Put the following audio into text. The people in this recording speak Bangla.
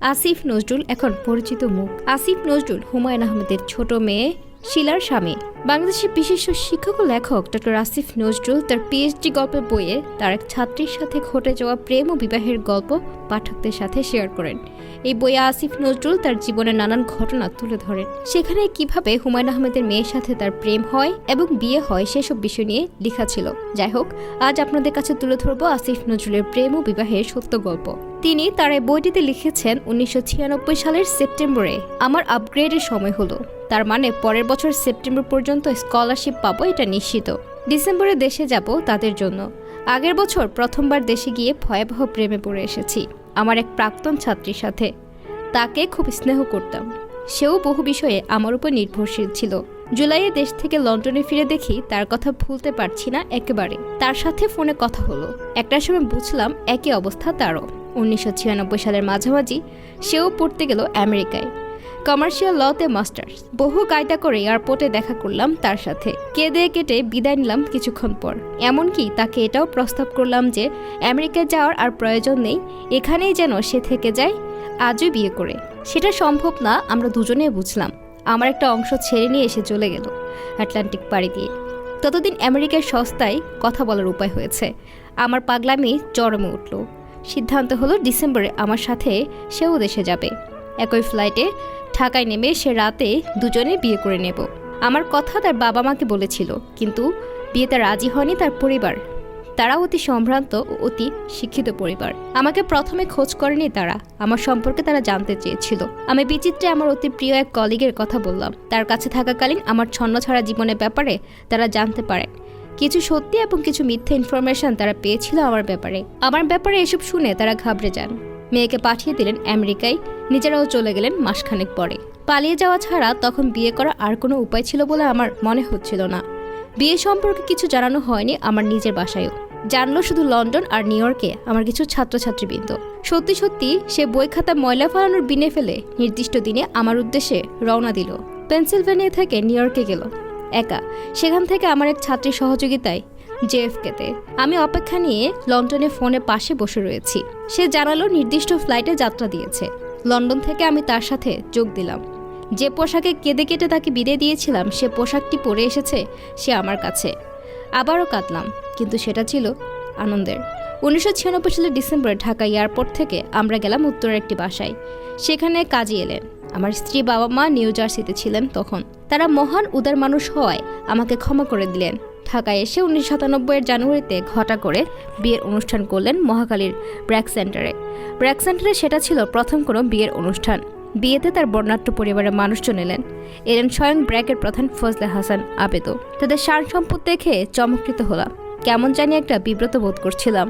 আসিফ নজরুল এখন পরিচিত মুখ। আসিফ নজরুল হুমায়ুন আহমেদের ছোট মেয়ে শিলার স্বামী। বাংলাদেশের বিশিষ্ট শিক্ষক ও লেখক ডক্টর আসিফ নজরুল তার পিএইচডি গল্পের বইয়ে তার এক ছাত্রীর সাথে ঘটে যাওয়া প্রেম ও বিবাহের গল্প পাঠকদের সাথে শেয়ার করেন। এই বইয়ে আসিফ নজরুল তার জীবনের নানান ঘটনা তুলে ধরেন। সেখানে কিভাবে হুমায়ুন আহমেদের মেয়ের সাথে তার প্রেম হয় এবং বিয়ে হয় সেসব বিষয় নিয়ে লেখা ছিল। যাই হোক, আজ আপনাদের কাছে তুলে ধরবো আসিফ নজরুলের প্রেম ও বিবাহের সত্য গল্প। তিনি তার এই বইটিতে লিখেছেন 1996 সালের সেপ্টেম্বরে আমার আপগ্রেডের সময় হলো। তার মানে পরের বছর সেপ্টেম্বর পর্যন্ত স্কলারশিপ পাবো, এটা নিশ্চিত। ডিসেম্বরে দেশে যাব তাদের জন্য। আগের বছর প্রথমবার দেশে গিয়ে ভয়াবহ প্রেমে পড়ে এসেছি আমার এক প্রাক্তন ছাত্রীর সাথে। তাকে খুব স্নেহ করতাম, সেও বহু বিষয়ে আমার উপর নির্ভরশীল ছিল। জুলাইয়ে দেশ থেকে লন্ডনে ফিরে দেখি তার কথা ভুলতে পারছি না একেবারে। তার সাথে ফোনে কথা হলো, একটার সময় বুঝলাম একই অবস্থা তারও। 1996 সালের মাঝামাঝি সেও পড়তে গেল আমেরিকায়, কমার্শিয়াল লতে মাস্টার্স। বহু কায়দা করে এয়ারপোর্টে দেখা করলাম তার সাথে, কেঁদে কেটে বিদায় নিলাম কিছুক্ষণ পর। এমনকি তাকে এটাও প্রস্তাব করলাম যে আমেরিকায় যাওয়ার আর প্রয়োজন নেই, এখানেই যেন সে থেকে যায় আজই বিয়ে করে। সেটা সম্ভব না, আমরা দুজনেই বুঝলাম। আমার একটা অংশ ছেড়ে নিয়ে এসে চলে গেল আটলান্টিক পাড়ি দিয়ে। ততদিন আমেরিকার সস্তায় কথা বলার উপায় হয়েছে। আমার পাগলামি চরমে উঠল। সিদ্ধান্ত হলো ডিসেম্বরে আমার সাথে সেও দেশে যাবে। একই ফ্লাইটে ঢাকায় নেমে সে রাতে দুজনে বিয়ে করে নেব। আমার কথা তার বাবা মাকে বলেছিল, কিন্তু বিয়েতে রাজি হয়নি তার পরিবার। তারা অতি সম্ভ্রান্ত ও অতি শিক্ষিত পরিবার। আমাকে প্রথমে খোঁজ করেনি তারা, আমার সম্পর্কে তারা জানতে চেয়েছিল। আমি বিচিত্রে আমার অতি প্রিয় এক কলিগের কথা বললাম। তার কাছে থাকাকালীন আমার ছন্নছাড়া জীবনের ব্যাপারে তারা জানতে পারে। কিছু সত্যি এবং কিছু মিথ্যা ইনফরমেশন তারা পেয়েছিল আমার ব্যাপারে এসব শুনে তারা ঘাবড়ে যান। মেয়েকে পাঠিয়ে দিলেন আমেরিকায়, নিজেরাও চলে গেলেন মাসখানেক পরে। পালিয়ে যাওয়া ছাড়া তখন বিয়ে করা আর কোনো উপায় ছিল বলে আমার মনে হচ্ছিল না। বিয়ে সম্পর্কে কিছু জানানো হয়নি আমার নিজের বাসায়ও, জানলো শুধু লন্ডন আর নিউ ইয়র্কে আমার কিছু ছাত্রছাত্রীবৃন্দ। সত্যি সত্যি সে বই খাতা ময়লা ফেলানোর বিনে ফেলে নির্দিষ্ট দিনে আমার উদ্দেশ্যে রওনা দিল। পেনসিলভেনিয়া থেকে নিউ ইয়র্কে গেল একা। সেখান থেকে আমার এক ছাত্রীর সহযোগিতায় জেএফকেতে। আমি অপেক্ষা নিয়ে লন্ডনে ফোনে পাশে বসে রয়েছি। সে জানালো নির্দিষ্ট ফ্লাইটে যাত্রা দিয়েছে। লন্ডন থেকে আমি তার সাথে যোগ দিলাম। যে পোশাকে কেঁদে কেটে তাকে বিদায় দিয়েছিলাম সে পোশাকটি পরে এসেছে সে আমার কাছে। আবারও কাঁদলাম, কিন্তু সেটা ছিল আনন্দের। 1996 সালের ডিসেম্বরে ঢাকা এয়ারপোর্ট থেকে আমরা গেলাম উত্তরের একটি বাসায়। সেখানে কাজী এলেন। আমার স্ত্রী বাবা মা নিউ জার্সিতে ছিলেন তখন। তারা মহান উদার মানুষ হওয়ায় আমাকে ক্ষমা করে দিলেন। ঢাকায় এসে 1997 জানুয়ারিতে ঘটা করে বিয়ের অনুষ্ঠান করলেন মহাখালীর ব্র্যাক সেন্টারে। সেটা ছিল প্রথম কোনো বিয়ের অনুষ্ঠান। বিয়েতে তার বর্ণাঢ্য পরিবারের মানুষজন এলেন স্বয়ং ব্র্যাকের প্রধান ফজলে হাসান আবেদও। তাদের সার সম্পদ দেখে চমৎকৃত হলাম। কেমন জানি একটা বিব্রত বোধ করছিলাম।